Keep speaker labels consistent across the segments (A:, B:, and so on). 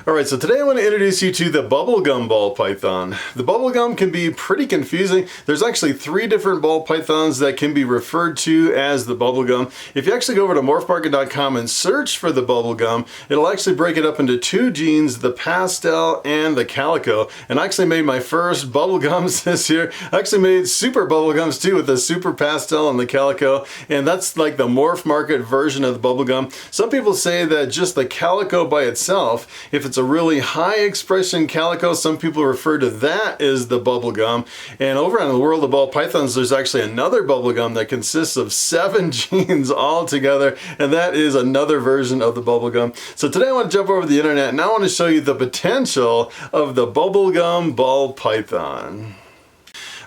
A: Alright, so today I want to introduce you to the Bubblegum ball python. The Bubblegum can be pretty confusing. There's actually 3 different ball pythons that can be referred to as the Bubblegum. If you actually go over to Morphmarket.com and search for the Bubblegum, it'll actually break it up into 2 genes, the pastel and the calico. And I actually made my first Bubblegums this year. I actually made super Bubblegums too with the super pastel and the calico. And that's like the Morphmarket version of the Bubblegum. Some people say that just the calico by itself, if it's a really high expression calico, some people refer to that as the Bubblegum. And over on the world of ball pythons, there's actually another Bubblegum that consists of 7 genes all together, and that is another version of the Bubblegum. So today I want to jump over the internet and I want to show you the potential of the Bubblegum ball python.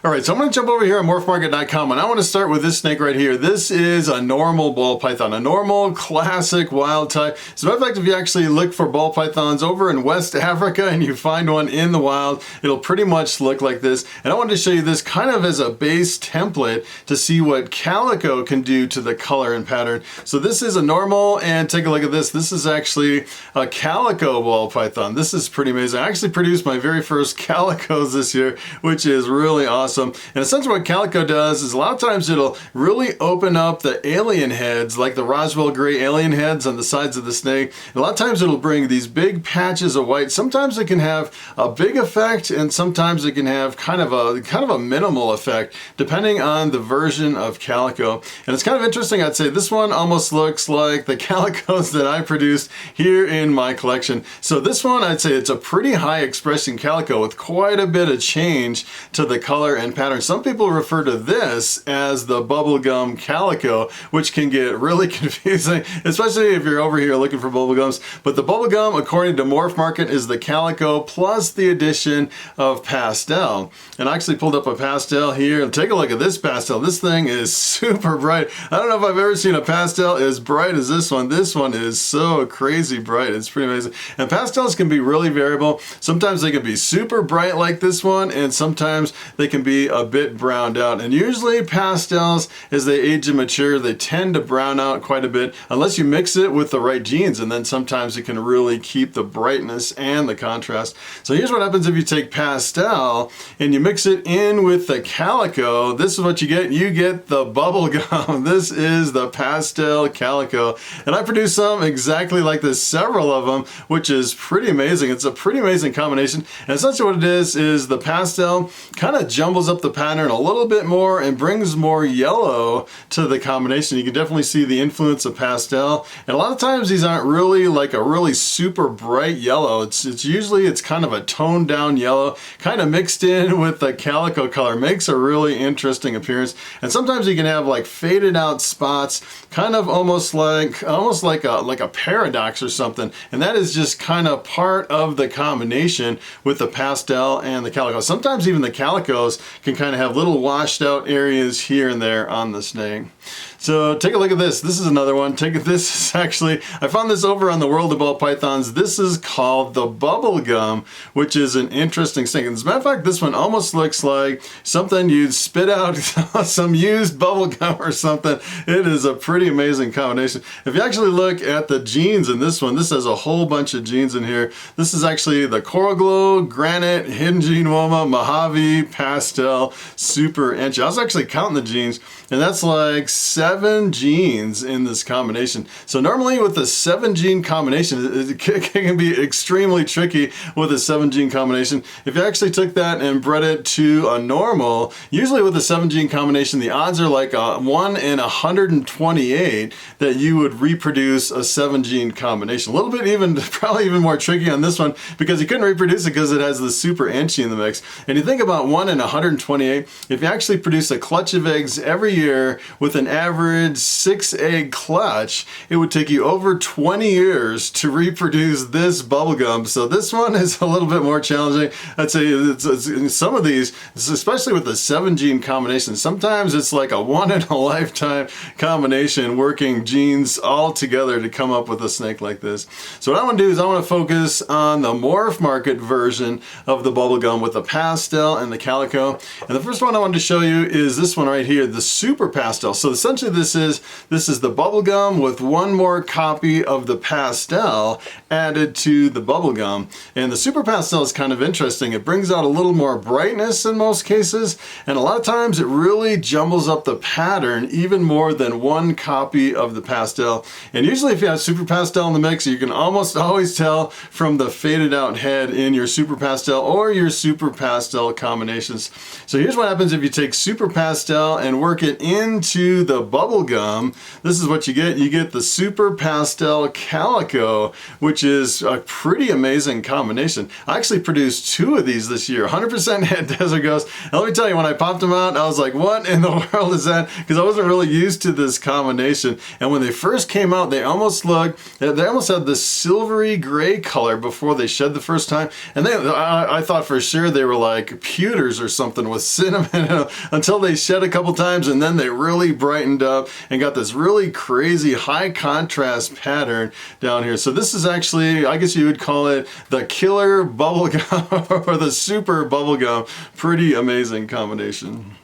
A: Alright, so I'm going to jump over here on Morphmarket.com and I want to start with this snake right here. This is a normal ball python, a normal classic wild type. As a matter of fact, if you actually look for ball pythons over in West Africa and you find one in the wild, it'll pretty much look like this. And I wanted to show you this kind of as a base template to see what calico can do to the color and pattern. So this is a normal, and take a look at this. This is actually a calico ball python. This is pretty amazing. I actually produced my very first calicos this year, which is really awesome. And essentially what calico does is a lot of times it'll really open up the alien heads, like the Roswell gray alien heads on the sides of the snake. And a lot of times it'll bring these big patches of white. Sometimes it can have a big effect and sometimes it can have kind of a minimal effect depending on the version of calico. And it's kind of interesting. I'd say this one almost looks like the calicos that I produced here in my collection. So this one, I'd say it's a pretty high expression calico with quite a bit of change to the color and pattern. Some people refer to this as the Bubblegum calico, which can get really confusing, especially if you're over here looking for Bubblegums. But the Bubblegum, according to Morphmarket, is the calico plus the addition of pastel. And I actually pulled up a pastel here. Take a look at this pastel. This thing is super bright. I don't know if I've ever seen a pastel as bright as this one. This one is so crazy bright. It's pretty amazing. And pastels can be really variable. Sometimes they can be super bright like this one, and sometimes they can be a bit browned out. And usually pastels, as they age and mature, they tend to brown out quite a bit unless you mix it with the right genes, and then sometimes it can really keep the brightness and the contrast. So here's what happens if you take pastel and you mix it in with the calico. This is what you get. You get the Bubblegum. This is the pastel calico. And I produced some exactly like this, several of them, which is pretty amazing. It's a pretty amazing combination. And essentially what it is the pastel kind of jumbles up the pattern a little bit more and brings more yellow to the combination. You can definitely see the influence of pastel. And a lot of times these aren't really like a really super bright yellow. It's usually kind of a toned down yellow, kind of mixed in with the calico color. Makes a really interesting appearance. And sometimes you can have like faded out spots, kind of almost like a paradox or something. And that is just kind of part of the combination with the pastel and the calico. Sometimes even the calicos can kind of have little washed out areas here and there on the snake. So take a look at this. This is another one. This is actually, I found this over on the World of Ball Pythons. This is called the Bubblegum, which is an interesting snake. And as a matter of fact, this one almost looks like something you'd spit out some used bubblegum or something. It is a pretty amazing combination. If you actually look at the genes in this one, this has a whole bunch of genes in here. This is actually the Coral Glow, Granite, Hidden Gene Woma, Mojave, Pastel, Super, Anchi. I was actually counting the genes, and that's like 7 genes in this combination. So normally with the 7 gene combination, it can be extremely tricky with a 7 gene combination. If you actually took that and bred it to a normal, usually with a 7 gene combination, the odds are like 1 in 128 that you would reproduce a 7 gene combination. A little bit probably even more tricky on this one because you couldn't reproduce it because it has the super anchi in the mix. And you think about 1 in 128, if you actually produce a clutch of eggs every year with an average 6 egg clutch, it would take you over 20 years to reproduce this Bubblegum. So this one is a little bit more challenging. I'd say it's some of these, especially with the 7 gene combination, sometimes it's like a 1 in a lifetime combination working genes all together to come up with a snake like this. So what I want to do is I want to focus on the Morphmarket version of the Bubblegum with the pastel and the calico. And the first one I wanted to show you is this one right here, the super pastel. So So essentially this is the bubblegum with one more copy of the pastel added to the bubblegum. And the super pastel is kind of interesting. It brings out a little more brightness in most cases, and a lot of times it really jumbles up the pattern even more than one copy of the pastel. And usually if you have super pastel in the mix, you can almost always tell from the faded out head in your super pastel or your super pastel combinations. So here's what happens if you take super pastel and work it into the bubblegum. This is what you get. You get the super pastel calico, which is a pretty amazing combination. I actually produced 2 of these this year, 100% head Desert Ghost. And let me tell you, when I popped them out, I was like, what in the world is that? Because I wasn't really used to this combination. And when they first came out, they almost had this silvery gray color before they shed the first time. And I thought for sure they were like pewters or something with cinnamon in them until they shed a couple times, and then they really brightened up and got this really crazy high contrast pattern down here. So this is actually, I guess you would call it the killer bubblegum or the super bubblegum. Pretty amazing combination.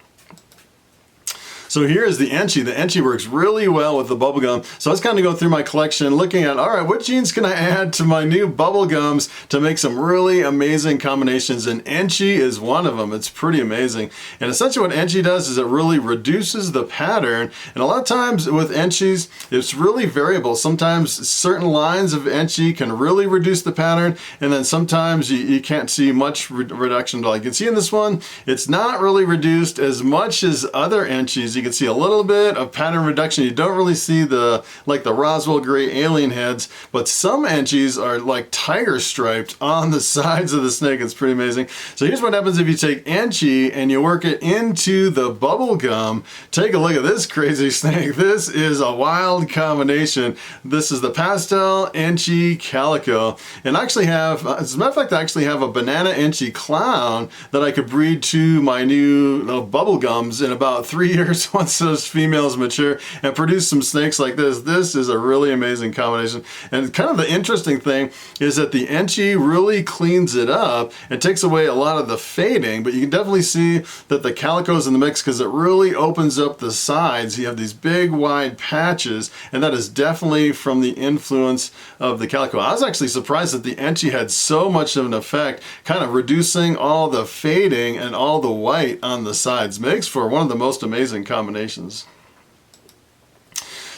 A: So here is the anchi. The anchi works really well with the bubblegum. So I was kind of going through my collection looking at, all right, what genes can I add to my new bubblegums to make some really amazing combinations? And anchi is one of them. It's pretty amazing. And essentially what anchi does is it really reduces the pattern. And a lot of times with anchis, it's really variable. Sometimes certain lines of anchi can really reduce the pattern. And then sometimes you can't see much reduction at all. You can see in this one, it's not really reduced as much as other anchis. You can see a little bit of pattern reduction. You don't really see the Roswell gray alien heads, but some anchis are like tiger striped on the sides of the snake. It's pretty amazing. So here's what happens if you take anchi and you work it into the bubble gum. Take a look at this crazy snake. This is a wild combination. This is the pastel anchi calico, and I actually have, as a matter of fact, I actually have a banana anchi clown that I could breed to my new bubble gums in about 3 years once those females mature and produce some snakes like this. This is a really amazing combination. And kind of the interesting thing is that the anchi really cleans it up and takes away a lot of the fading, but you can definitely see that the calico's in the mix because it really opens up the sides. You have these big wide patches, and that is definitely from the influence of the calico. I was actually surprised that the anchi had so much of an effect, kind of reducing all the fading and all the white on the sides. Makes for one of the most amazing combinations.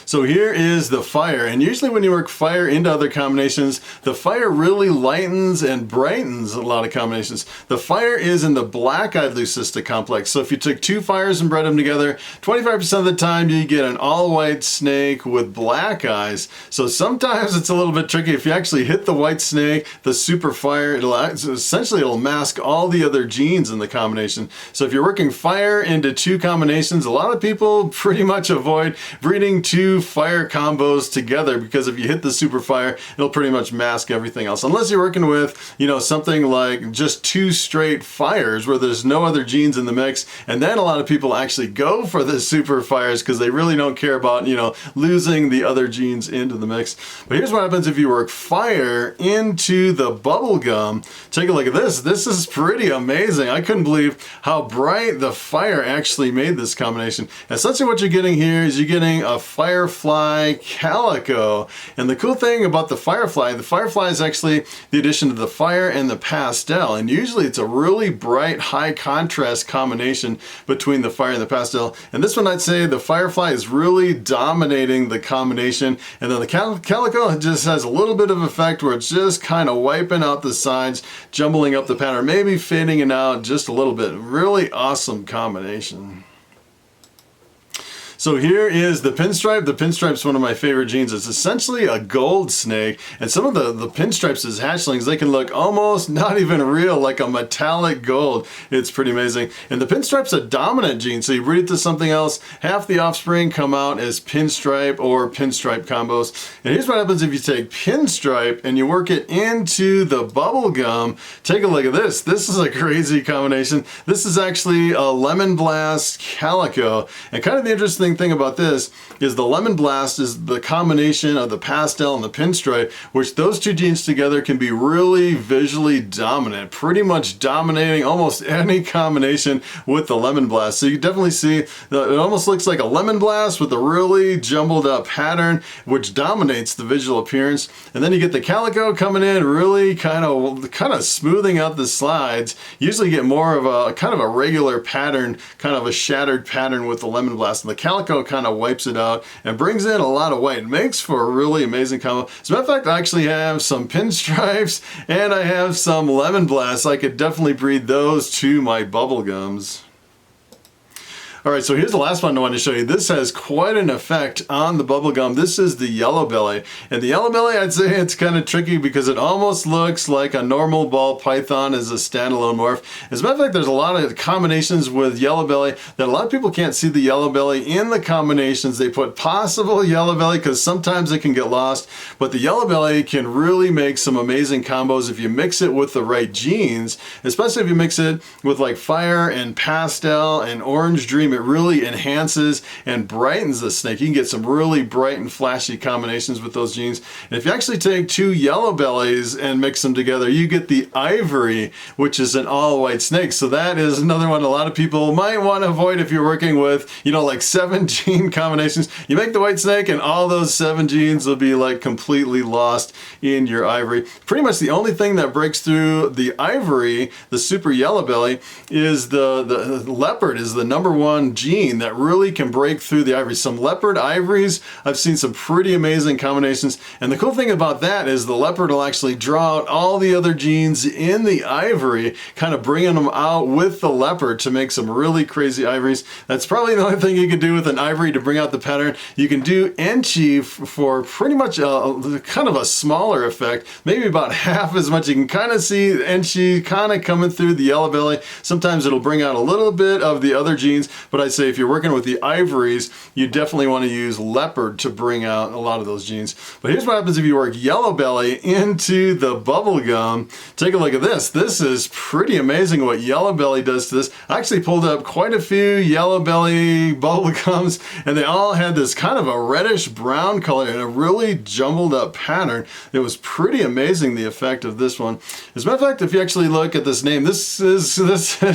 A: So here is the fire, and usually when you work fire into other combinations, the fire really lightens and brightens a lot of combinations. The fire is in the black-eyed leucistic complex. So if you took 2 fires and bred them together, 25% of the time you get an all-white snake with black eyes. So sometimes it's a little bit tricky. If you actually hit the white snake, the super fire, it'll mask all the other genes in the combination. So if you're working fire into 2 combinations, a lot of people pretty much avoid breeding 2 fire combos together, because if you hit the super fire, it'll pretty much mask everything else, unless you're working with, you know, something like just 2 straight fires where there's no other genes in the mix. And then a lot of people actually go for the super fires because they really don't care about, you know, losing the other genes into the mix. But here's what happens if you work fire into the bubble gum. Take a look at this. This is pretty amazing. I couldn't believe how bright the fire actually made this combination. Essentially what you're getting here is you're getting a firefly calico. And the cool thing about the firefly is actually the addition of the fire and the pastel. And usually it's a really bright, high contrast combination between the fire and the pastel. And this one, I'd say the firefly is really dominating the combination. And then the calico just has a little bit of effect where it's just kind of wiping out the sides, jumbling up the pattern, maybe fading it out just a little bit. Really awesome combination. So here is the pinstripe. The pinstripe is one of my favorite genes. It's essentially a gold snake, and some of the pinstripes as hatchlings, they can look almost not even real, like a metallic gold. It's pretty amazing. And the pinstripe's a dominant gene, so you breed it to something else, half the offspring come out as pinstripe or pinstripe combos. And here's what happens if you take pinstripe and you work it into the bubble gum. Take a look at this. This is a crazy combination. This is actually a lemon blast calico. And kind of the interesting interesting thing about this is the lemon blast is the combination of the pastel and the pinstripe, which those two genes together can be really visually dominant, pretty much dominating almost any combination with the lemon blast. So you definitely see that it almost looks like a lemon blast with a really jumbled up pattern, which dominates the visual appearance. And then you get the calico coming in, really kind of smoothing out the slides. Usually get more of a kind of a regular pattern, kind of a shattered pattern with the lemon blast, and the calico kind of wipes it out and brings in a lot of white. It makes for a really amazing combo. As a matter of fact, I actually have some pinstripes and I have some lemon blasts. I could definitely breed those to my bubblegums. All right, so here's the last one I wanted to show you. This has quite an effect on the bubblegum. This is the yellow belly. And the yellow belly, I'd say it's kind of tricky because it almost looks like a normal ball python as a standalone morph. As a matter of fact, there's a lot of combinations with yellow belly that a lot of people can't see the yellow belly in the combinations. They put possible yellow belly because sometimes it can get lost, but the yellow belly can really make some amazing combos if you mix it with the right genes, especially if you mix it with like fire and pastel and orange dream. It really enhances and brightens the snake. You can get some really bright and flashy combinations with those genes. And if you actually take two yellow bellies and mix them together, you get the ivory, which is an all white snake. So that is another one a lot of people might want to avoid if you're working with, you know, like 7 gene combinations. You make the white snake and all those 7 genes will be like completely lost in your ivory. Pretty much the only thing that breaks through the ivory, the super yellow belly, is the leopard is the #1 gene that really can break through the ivory. Some leopard ivories, I've seen some pretty amazing combinations. And the cool thing about that is the leopard will actually draw out all the other genes in the ivory, kind of bringing them out with the leopard to make some really crazy ivories. That's probably the only thing you can do with an ivory to bring out the pattern. You can do anchi for pretty much kind of a smaller effect, maybe about half as much. You can kind of see anchi kind of coming through the yellow belly. Sometimes it'll bring out a little bit of the other genes, but I'd say if you're working with the ivories, you definitely want to use leopard to bring out a lot of those genes. But here's what happens if you work yellow belly into the bubblegum. Take a look at this. This is pretty amazing what yellow belly does to this. I actually pulled up quite a few yellow belly bubblegums, and they all had this kind of a reddish brown color and a really jumbled up pattern. It was pretty amazing, the effect of this one. As a matter of fact, if you actually look at this name, this is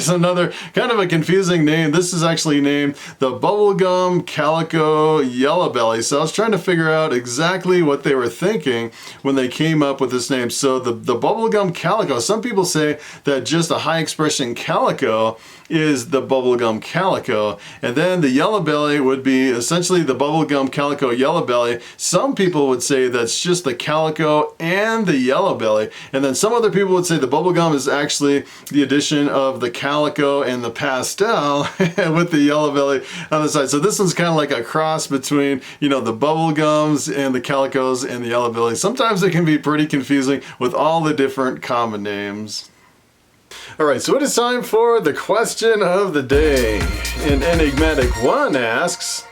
A: another kind of a confusing name. This is actually named the Bubblegum Calico Yellow Belly. So I was trying to figure out exactly what they were thinking when they came up with this name. So the Bubblegum Calico, some people say that just a high expression calico is the Bubblegum Calico, and then the yellow belly would be essentially the Bubblegum Calico Yellow Belly. Some people would say that's just the calico and the yellow belly, and then some other people would say the bubblegum is actually the addition of the calico and the pastel with the yellow belly on the side. So this one's kind of like a cross between, you know, the bubblegums and the calicos and the yellow belly. Sometimes it can be pretty confusing with all the different common names. All right, so it is time for the question of the day. And Enigmatic One asks,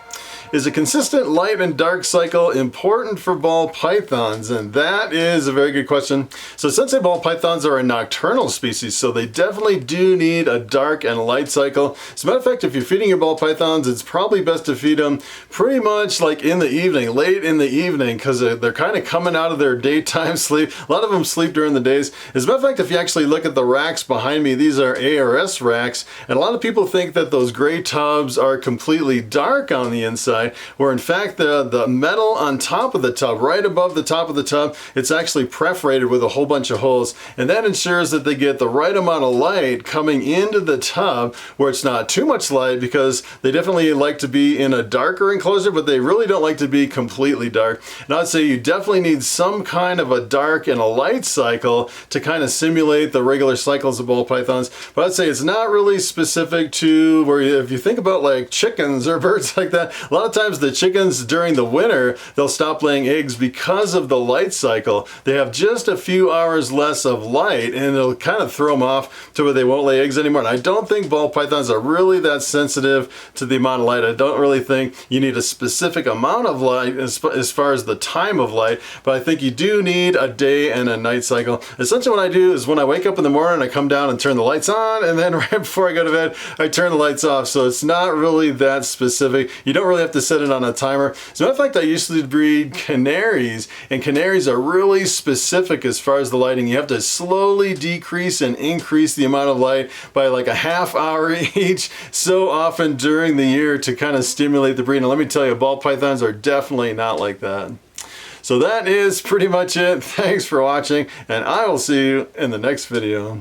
A: is a consistent light and dark cycle important for ball pythons? And that is a very good question. So sensei ball pythons are a nocturnal species, so they definitely do need a dark and light cycle. As a matter of fact, if you're feeding your ball pythons, it's probably best to feed them pretty much like in the evening, late in the evening, because they're kind of coming out of their daytime sleep. A lot of them sleep during the days. As a matter of fact, if you actually look at the racks behind me, these are ARS racks, and a lot of people think that those gray tubs are completely dark on the inside, where in fact the metal on top of the tub, right above the top of the tub, it's actually perforated with a whole bunch of holes, and that ensures that they get the right amount of light coming into the tub where it's not too much light, because they definitely like to be in a darker enclosure, but they really don't like to be completely dark. And I'd say you definitely need some kind of a dark and a light cycle to kind of simulate the regular cycles of ball pythons. But I'd say it's not really specific to where, if you think about like chickens or birds like that, a lot of times the chickens during the winter, they'll stop laying eggs because of the light cycle. They have just a few hours less of light, and it'll kind of throw them off to where they won't lay eggs anymore. And I don't think ball pythons are really that sensitive to the amount of light. I don't really think you need a specific amount of light as far as the time of light, but I think you do need a day and a night cycle. Essentially what I do is when I wake up in the morning, I come down and turn the lights on, and then right before I go to bed, I turn the lights off. So it's not really that specific. You don't really have have to set it on a timer. As a matter of fact, I used to breed canaries, and canaries are really specific as far as the lighting. You have to slowly decrease and increase the amount of light by like a half hour each so often during the year to kind of stimulate the breeding. And let me tell you, ball pythons are definitely not like that. So that is pretty much it. Thanks for watching, and I will see you in the next video.